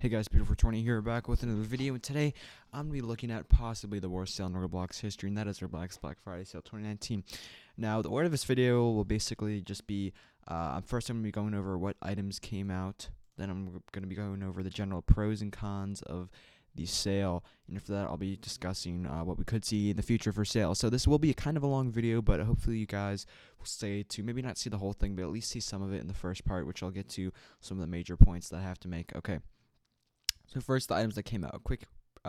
Hey guys, Beautiful20 here, back with another video, and today I'm going to be looking at possibly the worst sale in Roblox history, and that is Roblox Black Friday Sale 2019. Now, the order of this video will basically just be, first I'm going to be going over what items came out, then I'm going to be going over the general pros and cons of the sale, and after that I'll be discussing what we could see in the future for sale. So this will be a kind of a long video, but hopefully you guys will stay to maybe not see the whole thing, but at least see some of it in the first part, which I'll get to some of the major points that I have to make. Okay. So first, the items that came out. A quick,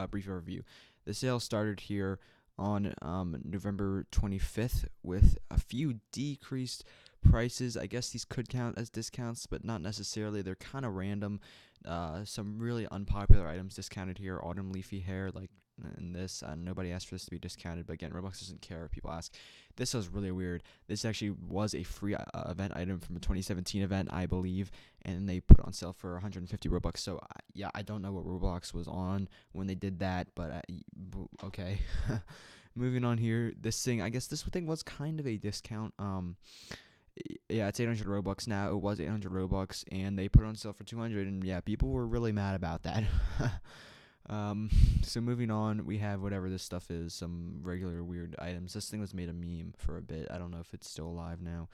brief overview. The sale started here on November 25th with a few decreased prices. I guess these could count as discounts, but not necessarily. They're kind of random. Some really unpopular items discounted here. Autumn leafy hair, like in this. Nobody asked for this to be discounted, but again, Roblox doesn't care if people ask. This was really weird. This actually was a free event item from a 2017 event, I believe, and they put it on sale for 150 Robux. So yeah, I don't know what Roblox was on when they did that, but okay. Moving on here, this thing, I guess this thing was kind of a discount. Yeah, it's 800 Robux now. It was 800 Robux, and they put it on sale for 200, and yeah, people were really mad about that. So moving on, we have whatever this stuff is, some regular weird items. This thing was made a meme for a bit. I don't know if it's still alive now.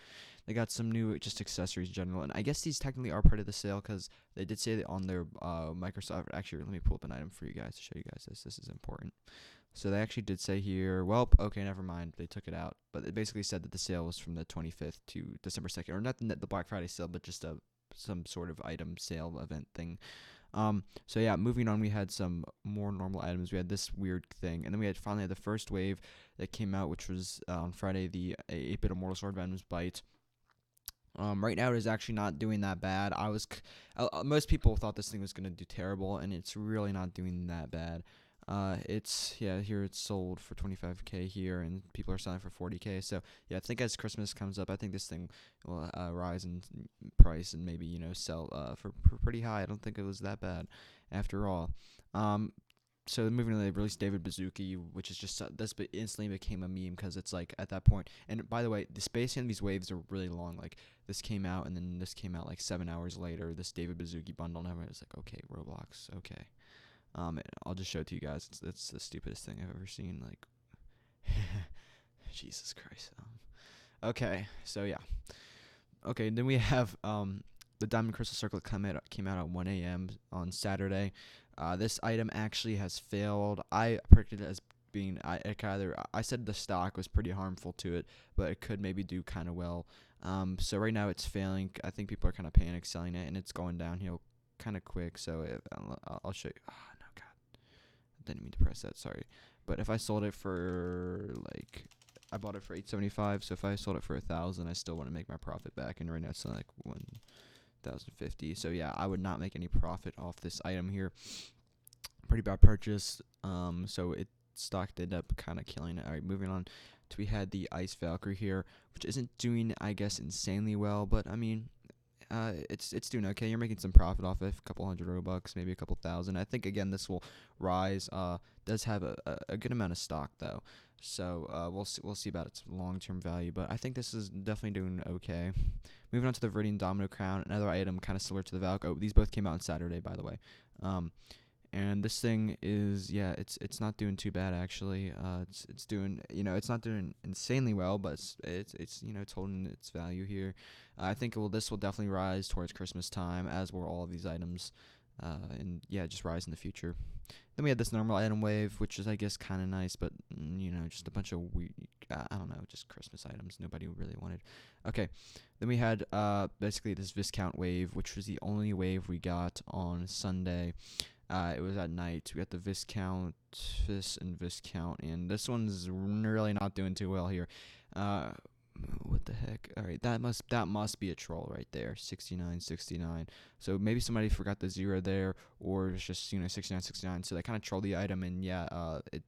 They got some new just accessories in general, and I guess these technically are part of the sale because they did say that on their Microsoft. Actually, let me pull up an item for you guys to show you guys this. This is important. So they actually did say here, well, okay, never mind. They took it out, but it basically said that the sale was from the 25th to December 2nd, or not the Black Friday sale, but just some sort of item sale event thing. So yeah, moving on, we had some more normal items. We had this weird thing, and then we had finally the first wave that came out, which was on Friday, the 8-bit Immortal Sword Venom's Bite. Right now it is actually not doing that bad. Most people thought this thing was gonna do terrible, and it's really not doing that bad. Here it's sold for 25k here, and people are selling for 40k. So yeah, I think as Christmas comes up, I think this thing will rise in price and maybe sell for pretty high. I don't think it was that bad after all. So moving on, they released David Bazooki, which is just this instantly became a meme because it's like at that point. And by the way, the space in these waves are really long. Like this came out, and then this came out like 7 hours later. This David Bazooki bundle, and everyone was like, okay, Roblox, okay. I'll just show it to you guys. It's the stupidest thing I've ever seen. Like, Jesus Christ. Okay, so yeah. Okay, then we have the Diamond Crystal Circlet came out at 1 a.m. on Saturday. This item actually has failed. I predicted it as being I said the stock was pretty harmful to it, but it could maybe do kind of well. So right now it's failing. I think people are kind of panic selling it, and it's going downhill kind of quick. So I'll show you. Oh, no, God. I didn't mean to press that. Sorry. But if I sold it for I bought it for 875. So if I sold it for 1,000, I still want to make my profit back. And right now it's like 1,050. So yeah, I would not make any profit off this item here. Pretty bad purchase. So stock did up kind of killing it. All right, moving on. We had the Ice Valkyrie here, which isn't doing, I guess, insanely well, but I mean, it's doing okay. You're making some profit off it, a couple hundred Robux, maybe a couple thousand. I think again this will rise. Does have a good amount of stock though, so we'll see about its long-term value. But I think this is definitely doing okay. Moving on to the Viridian Domino Crown, another item kind of similar to the Valk. Oh, these both came out on Saturday, by the way. And this thing is, yeah, it's not doing too bad actually. It's doing, it's not doing insanely well, but it's holding its value here. I think this will definitely rise towards Christmas time, as will all of these items, and yeah, just rise in the future. Then we had this normal item wave, which is I guess kind of nice, but just a bunch of weird, I don't know, just Christmas items nobody really wanted. Okay, then we had basically this Viscount wave, which was the only wave we got on Sunday. It was at night. We got the Viscount, and Viscount, and this one's really not doing too well here. What the heck? All right, that must be a troll right there. 6969. So maybe somebody forgot the 0 there, or it's just 6969. So they kind of trolled the item, and yeah, it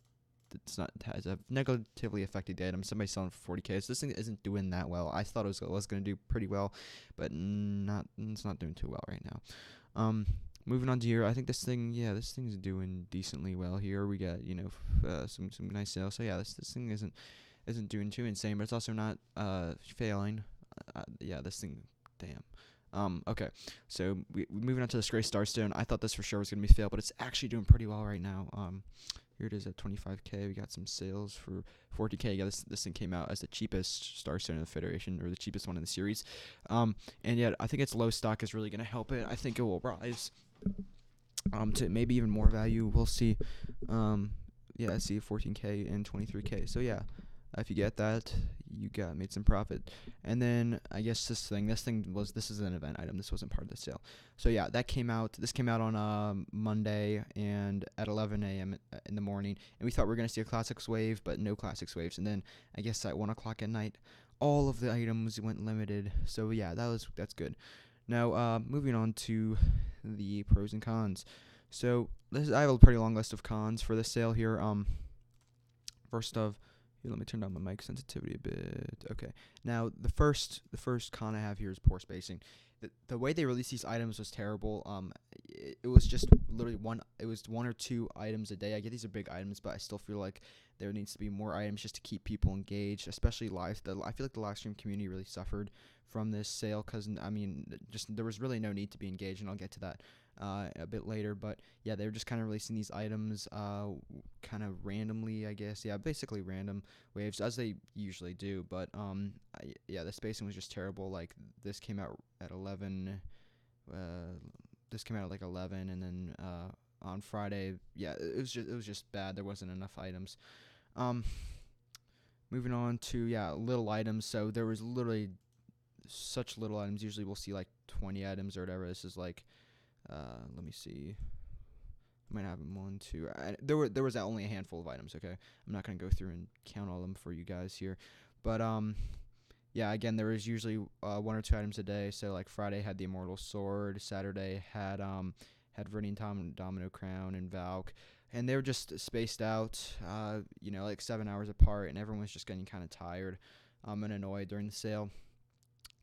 has a negatively affected the item. Somebody's selling for 40k. So this thing isn't doing that well. I thought it was going to do pretty well, but it's not doing too well right now. Moving on to here, I think this thing's doing decently well here. We got some nice sales. So yeah, this thing isn't doing too insane, but it's also not failing. Yeah, this thing, damn. Okay, so moving on to this Gray Starstone. I thought this for sure was gonna be fail, but it's actually doing pretty well right now. Here it is at 25K. We got some sales for 40K. Yeah, this thing came out as the cheapest Starstone in the Federation, or the cheapest one in the series. And yet I think its low stock is really gonna help it. I think it will rise to maybe even more value. We'll see. Yeah, I see 14K and 23K. So yeah, if you get that, you got made some profit. And then I guess this is an event item. This wasn't part of the sale. So yeah, that came out. This came out on Monday and at 11 a.m. in the morning. And we thought we were gonna see a classics wave, but no classics waves. And then I guess at 1 o'clock at night, all of the items went limited. So yeah, that's good. Now moving on to the pros and cons. So I have a pretty long list of cons for this sale here. First of, here, let me turn down my mic sensitivity a bit. Okay. Now the first con I have here is poor spacing. The way they released these items was terrible. It was just literally one or two items a day. I get these are big items, but I still feel like there needs to be more items just to keep people engaged, especially live. I feel like the live stream community really suffered from this sale because I mean, just there was really no need to be engaged, and I'll get to that a bit later. But yeah, they were just kind of releasing these items kind of randomly, I guess. Yeah, basically random waves as they usually do. But yeah, the spacing was just terrible. Like this came out at 11. This came out at like 11, and then on Friday, yeah, it was just bad. There wasn't enough items. Moving on to little items. So there was literally such little items. Usually we'll see like 20 items or whatever. This is like let me see. I might have one, two. There was only a handful of items. Okay, I'm not gonna go through and count all of them for you guys here, but yeah. Again, there was usually 1 or 2 items a day. So like Friday had the Immortal Sword. Saturday had Viridian Domino Crown and Valk, and they were just spaced out. Like 7 hours apart, and everyone was just getting kind of tired and annoyed during the sale.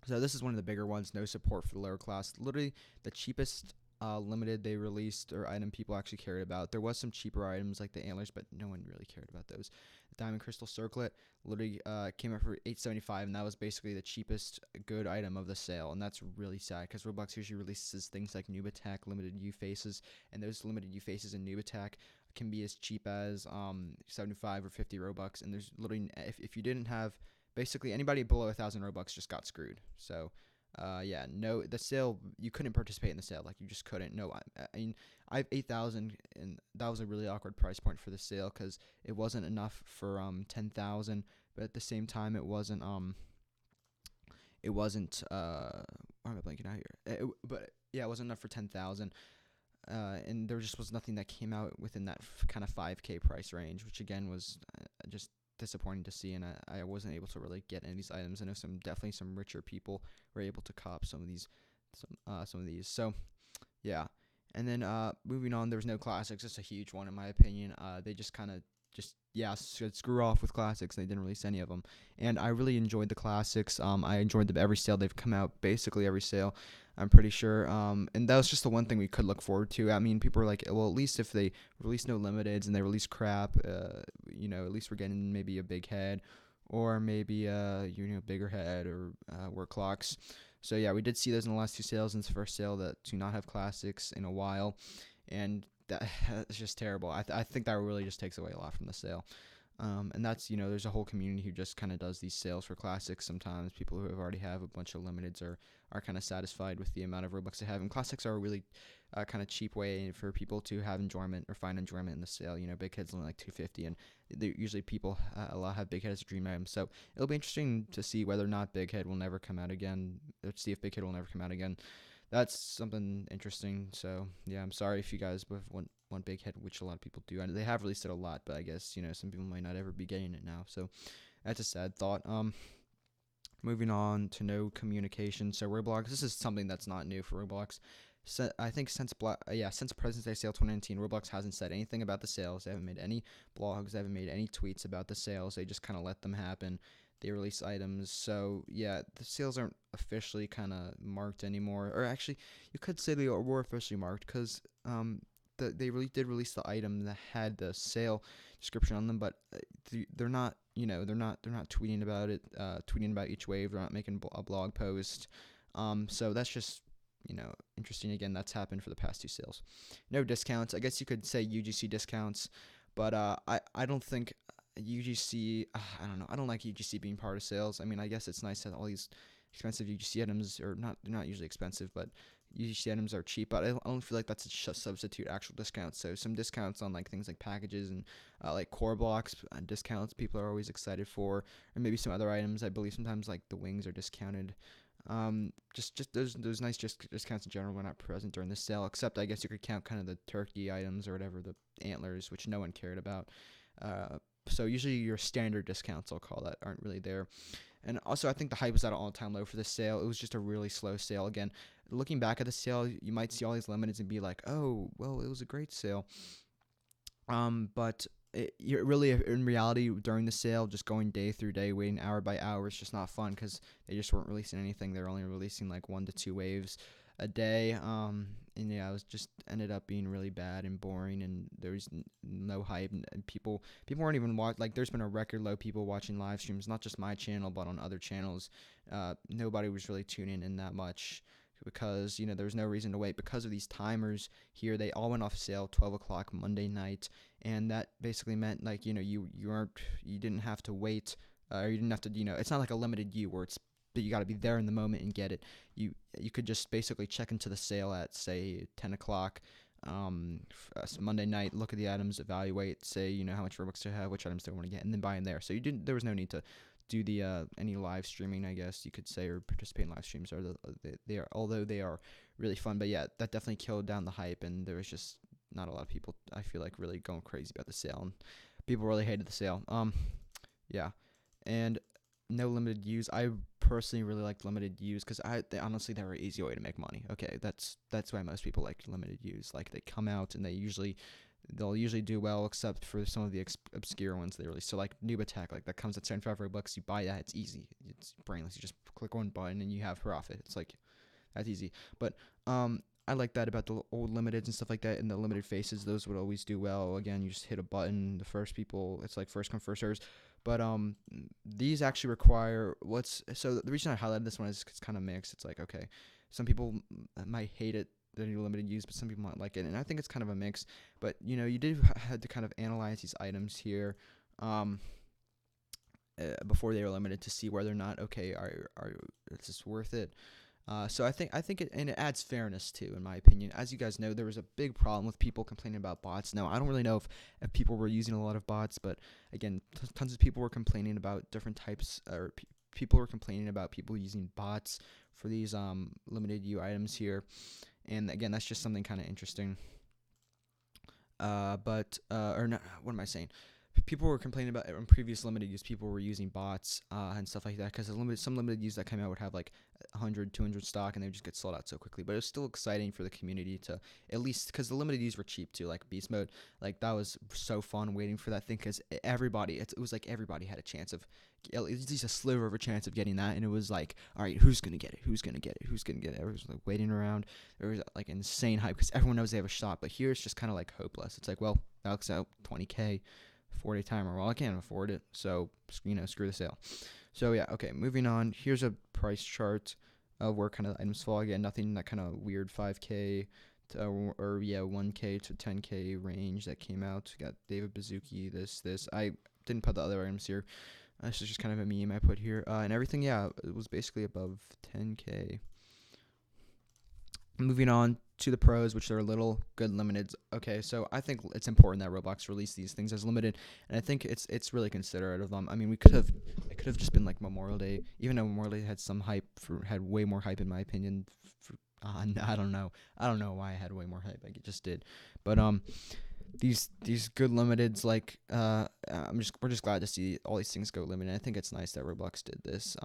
So this is one of the bigger ones. No support for the lower class. Literally the cheapest limited they released or item people actually cared about. There was some cheaper items like the antlers, but no one really cared about those. The Diamond Crystal Circlet literally came out for $8.75, and that was basically the cheapest good item of the sale. And that's really sad because Roblox usually releases things like Noob Attack limited U faces, and those limited U faces in Noob Attack can be as cheap as 75 or 50 Robux. And there's literally if you didn't have basically anybody below 1,000 Robux just got screwed. So the sale, you couldn't participate in the sale. Like, you just couldn't. No, I mean, I have 8,000, and that was a really awkward price point for the sale because it wasn't enough for 10,000, but at the same time, it wasn't why am I blanking out here? It wasn't enough for 10,000. And there just was nothing that came out within that kind of 5K price range, which again was just disappointing to see, and I wasn't able to really get any of these items. I know definitely some richer people were able to cop some of these. So yeah, and then moving on, there was no classics. It's a huge one in my opinion. They just kind of screw off with classics. They didn't release any of them, and I really enjoyed the classics. I enjoyed every sale they've come out, basically every sale, I'm pretty sure. And that was just the one thing we could look forward to. I mean, people are like, well, at least if they release no limiteds and they release crap, at least we're getting maybe a big head, or maybe bigger head, or work clocks. So yeah, we did see those in the last two sales, and it's the first sale that do not have classics in a while, and that's just terrible. I think that really just takes away a lot from the sale. And that's, there's a whole community who just kind of does these sales for classics sometimes. People who already have a bunch of limiteds are kind of satisfied with the amount of Robux they have. And classics are a really kind of cheap way for people to have enjoyment or find enjoyment in the sale. Big heads only like $250, and usually people a lot have big head as a dream item. So it'll be interesting to see whether or not big head will never come out again. Let's see if big head will never come out again. That's something interesting. So yeah, I'm sorry if you guys want big head, which a lot of people do. And they have released it a lot, but I guess some people might not ever be getting it now. So that's a sad thought. Moving on to no communication. So Roblox, this is something that's not new for Roblox. So I think since President's Day sale 2019, Roblox hasn't said anything about the sales. They haven't made any blogs. They haven't made any tweets about the sales. They just kind of let them happen. They release items. So yeah, the sales aren't officially kind of marked anymore. Or actually, you could say they were officially marked because they really did release the item that had the sale description on them, but they're not tweeting about it, tweeting about each wave. They're not making a blog post. So that's just interesting. Again, that's happened for the past two sales. No discounts. I guess you could say UGC discounts, but I don't think UGC. I don't know. I don't like UGC being part of sales. I mean, I guess it's nice that all these expensive UGC items are not they're not usually expensive, but UGC items are cheap. But I don't feel like that's a substitute actual discounts. So some discounts on like things like packages and like core blocks discounts people are always excited for, or maybe some other items. I believe sometimes like the wings are discounted. Just those nice just discounts in general were not present during the sale, except I guess you could count kind of the turkey items or whatever, the antlers, which no one cared about. So usually your standard discounts, I'll call that, aren't really there. And also, I think the hype was at an all-time low for the sale. It was just a really slow sale. Again, looking back at the sale, you might see all these limiteds and be like, "Oh, well, it was a great sale." But you're really, in reality, during the sale, just going day through day, waiting hour by hour, it's just not fun because they just weren't releasing anything. They're only releasing like 1 to 2 waves a day. And yeah, it was just ended up being really bad and boring, and there was no hype, and people weren't even like. There's been a record low people watching live streams, not just my channel, but on other channels. Nobody was really tuning in that much because there was no reason to wait because of these timers here. They all went off sale 12 o'clock Monday night, and that basically meant like you didn't have to wait, or you didn't have to it's not like a limited you where it's but you got to be there in the moment and get it. You could just basically check into the sale at say 10 o'clock Monday night, look at the items, evaluate, say how much Robux to have, which items they want to get, and then buy in there. So there was no need to do the any live streaming, I guess you could say, or participate in live streams. Although they are really fun, but yeah, that definitely killed down the hype, and there was just not a lot of people, I feel like, really going crazy about the sale, and people really hated the sale. Yeah, and no limited use. I personally really liked limited use because honestly they were an easy way to make money. Okay, that's why most people like limited use. Like they come out and they'll usually do well, except for some of the obscure ones they release. So like Noob Attack, like that comes at 75 Robux. You buy that, it's easy. It's brainless. You just click one button and you have profit. It's like that's easy. But I like that about the old limiteds and stuff like that, and the limited faces. Those would always do well. Again, you just hit a button. The first people, it's like first come first serves. But these actually require so the reason I highlighted this one is it's kind of mixed. It's like, okay, some people might hate it, the new limited use, but some people might like it, and I think it's kind of a mix. But you did had to kind of analyze these items here before they were limited to see whether or not, okay, is this worth it? So I think it adds fairness too, in my opinion. As you guys know, there was a big problem with people complaining about bots. Now, I don't really know if people were using a lot of bots, but again, tons of people were complaining about different types, or people were complaining about people using bots for these limited U items here. And again, that's just something kind of interesting. Or not, what am I saying? People were complaining about in previous limited use, people were using bots and stuff like that, because some limited use that came out would have like 100, 200 stock, and they would just get sold out so quickly. But it was still exciting for the community to, at least, because the limited use were cheap too, like beast mode. Like that was so fun waiting for that thing, because it was like everybody had a chance of, at least a sliver of a chance of getting that, and it was like, all right, who's gonna get it? Who's gonna get it? Who's gonna get it? Everyone's like waiting around. There was like insane hype because everyone knows they have a shot. But here it's just kind of like hopeless. It's like, well, Alex out 20K. 4-day timer. Well, I can't afford it, so screw the sale. So yeah, okay, moving on. Here's a price chart of where kind of items fall. Again, nothing that kind of weird 5K to, or 1K to 10K range that came out. We got David Bazooki, this. I didn't put the other items here. This is just kind of a meme I put here. And everything, yeah, it was basically above 10K. Moving on to the pros, which are little good limiteds. Okay, so I think it's important that Roblox release these things as limited, and I think it's really considerate of them. I mean, it could have just been like Memorial Day, even though Memorial Day had some hype, had way more hype in my opinion. I don't know why I had way more hype. Like it just did, but these good limiteds, like we're just glad to see all these things go limited. I think it's nice that Roblox did this.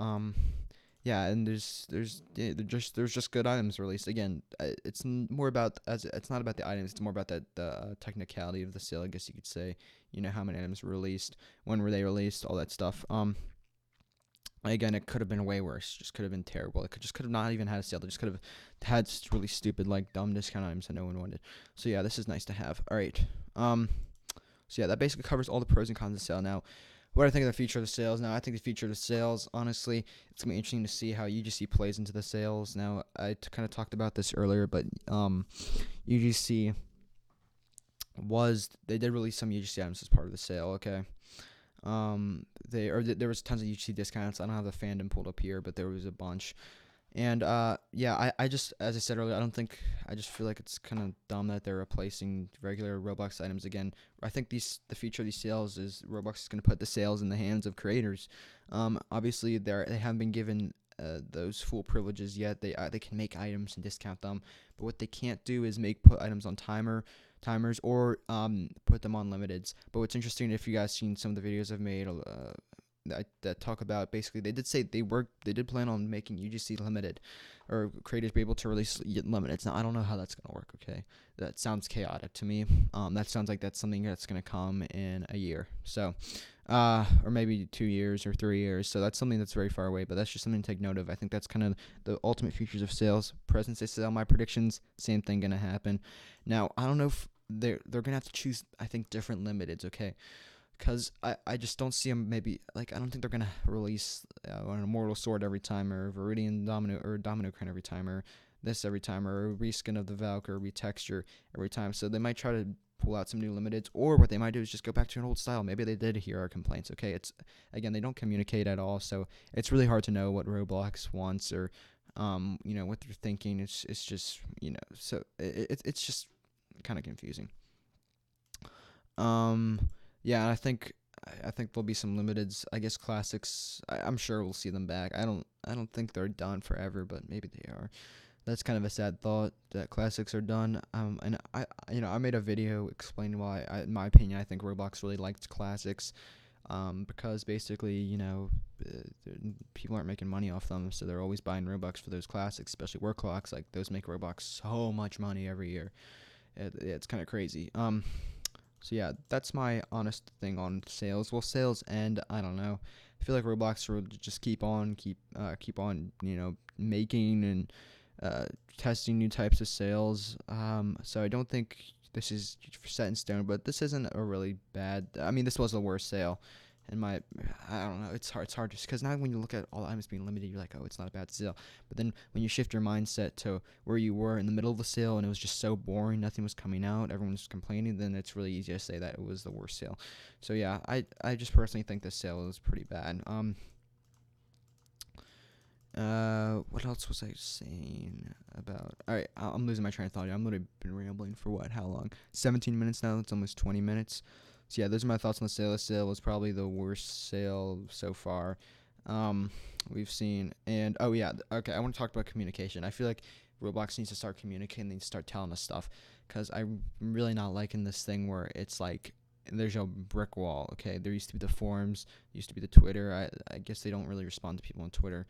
Yeah, and there's just good items released. Again, it's more about it's not about the items. It's more about the technicality of the sale, I guess you could say. How many items were released, when were they released, all that stuff. Again, it could have been way worse. Just could have been terrible. It could have not even had a sale. They just could have had really stupid, like dumb discount items that no one wanted. So yeah, this is nice to have. All right. So yeah, that basically covers all the pros and cons of the sale. Now, what I think of the future of the sales. Now, I think the future of the sales, honestly, it's gonna be interesting to see how UGC plays into the sales. Now, I kind of talked about this earlier, but UGC they did release some UGC items as part of the sale. Okay. There was tons of UGC discounts. I don't have the fandom pulled up here, but there was a bunch. And yeah, I just, as I said earlier, I just feel like it's kind of dumb that they're replacing regular Roblox items again. I think the future of these sales is Roblox is going to put the sales in the hands of creators. Obviously they haven't been given those full privileges yet. They can make items and discount them, but what they can't do is put items on timers or put them on limiteds. But what's interesting, if you guys seen some of the videos I've made that talk about, basically they did say they did plan on making UGC limited, or creators be able to release limiteds. Now I don't know how that's gonna work. Okay, that sounds chaotic to me. That sounds like that's something that's gonna come in a year, so or maybe 2 years or 3 years. So that's something that's very far away, but that's just something to take note of. I think that's kind of the ultimate features of sales. Presence Day sale, my predictions, same thing gonna happen. Now I don't know if they're gonna have to choose, I think, different limiteds. Okay, because I just don't see them. Maybe, like, I don't think they're gonna release an Immortal Sword every time, or Viridian Domino, or Domino Crown every time, or this every time, or a reskin of the Valk, or retexture every time. So they might try to pull out some new limiteds, or what they might do is just go back to an old style. Maybe they did hear our complaints. Okay, it's, again, they don't communicate at all, so it's really hard to know what Roblox wants, or what they're thinking. It's just, so it's just kind of confusing. Yeah, I think there'll be some limiteds. I guess classics. I'm sure we'll see them back. I don't think they're done forever, but maybe they are. That's kind of a sad thought that classics are done. And I made a video explaining why, in my opinion, I think Roblox really likes classics. Because basically, people aren't making money off them, so they're always buying Robux for those classics, especially work clocks. Like, those make Roblox so much money every year. It's kind of crazy. So yeah, that's my honest thing on sales. Will sales end? I don't know. I feel like Roblox will just keep on, making and testing new types of sales. So I don't think this is set in stone, but this isn't a really bad. I mean, this was the worst sale. I don't know. It's hard just because now when you look at all the items being limited, you're like, oh, it's not a bad sale. But then when you shift your mindset to where you were in the middle of the sale and it was just so boring, nothing was coming out, everyone was complaining, then it's really easy to say that it was the worst sale. So yeah, I just personally think this sale is pretty bad. What else was I saying about? All right, I'm losing my train of thought here. I'm literally been rambling for how long? 17 minutes now. It's almost 20 minutes. So yeah, those are my thoughts on the sale. The sale was probably the worst sale so far we've seen. And oh yeah, okay, I want to talk about communication. I feel like Roblox needs to start communicating. They need to start telling us stuff, because I'm really not liking this thing where it's like there's a brick wall. Okay, there used to be the forums, used to be the Twitter. I guess they don't really respond to people on Twitter.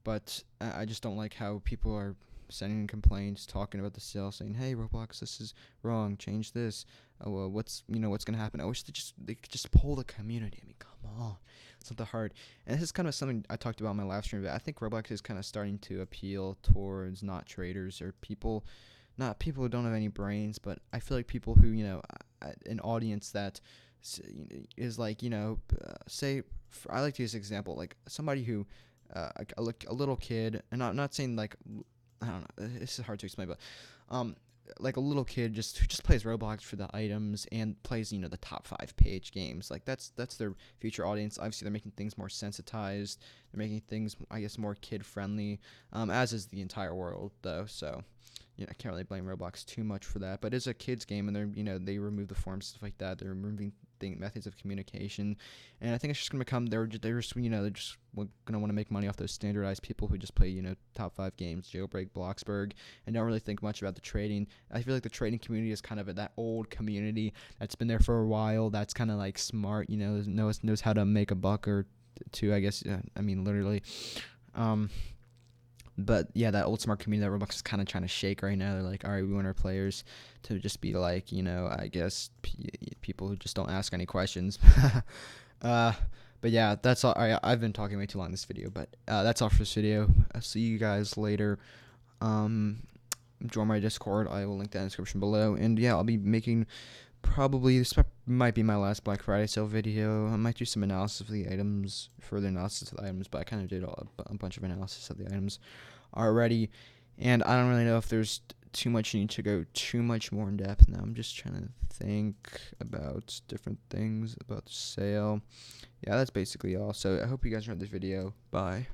But I just don't like how people are sending in complaints, talking about the sale, saying, "Hey, Roblox, this is wrong. Change this. Oh, well, what's gonna happen?" I wish they could just pull the community. I mean, come on, it's not that hard. And this is kind of something I talked about in my live stream. But I think Roblox is kind of starting to appeal towards not traders, or people, not people who don't have any brains, but I feel like people who, an audience that is like, say, I like to use an example, like somebody who, a little kid, and I'm not saying, like, I don't know, this is hard to explain, but like a little kid who just plays Roblox for the items and plays, the top 5 page games. Like, that's their future audience. Obviously, they're making things more sensitized. They're making things, I guess, more kid friendly, as is the entire world, though. So I can't really blame Roblox too much for that. But it's a kids game, and they remove the forms, stuff like that. They're removing methods of communication, and I think it's just gonna become they're just gonna want to make money off those standardized people who just play top 5 games, Jailbreak, Bloxburg, and don't really think much about the trading. I feel like the trading community is kind of that old community that's been there for a while. That's kind of like smart, knows how to make a buck or two, I guess. I mean, literally. But yeah, that old smart community that Roblox is kind of trying to shake right now. They're like, all right, we want our players to just be like, I guess people who just don't ask any questions. But yeah, that's all. All right, I've been talking way too long in this video, but that's all for this video. I'll see you guys later. Join my Discord. I will link that in the description below. And yeah, I'll be making probably this might be my last Black Friday sale video. I might do some analysis of the items, further analysis of the items, but I kind of did a bunch of analysis of the items already, and I don't really know if there's too much need to go too much more in depth now. I'm just trying to think about different things about the sale. Yeah, that's basically all. So I hope you guys enjoyed this video. Bye.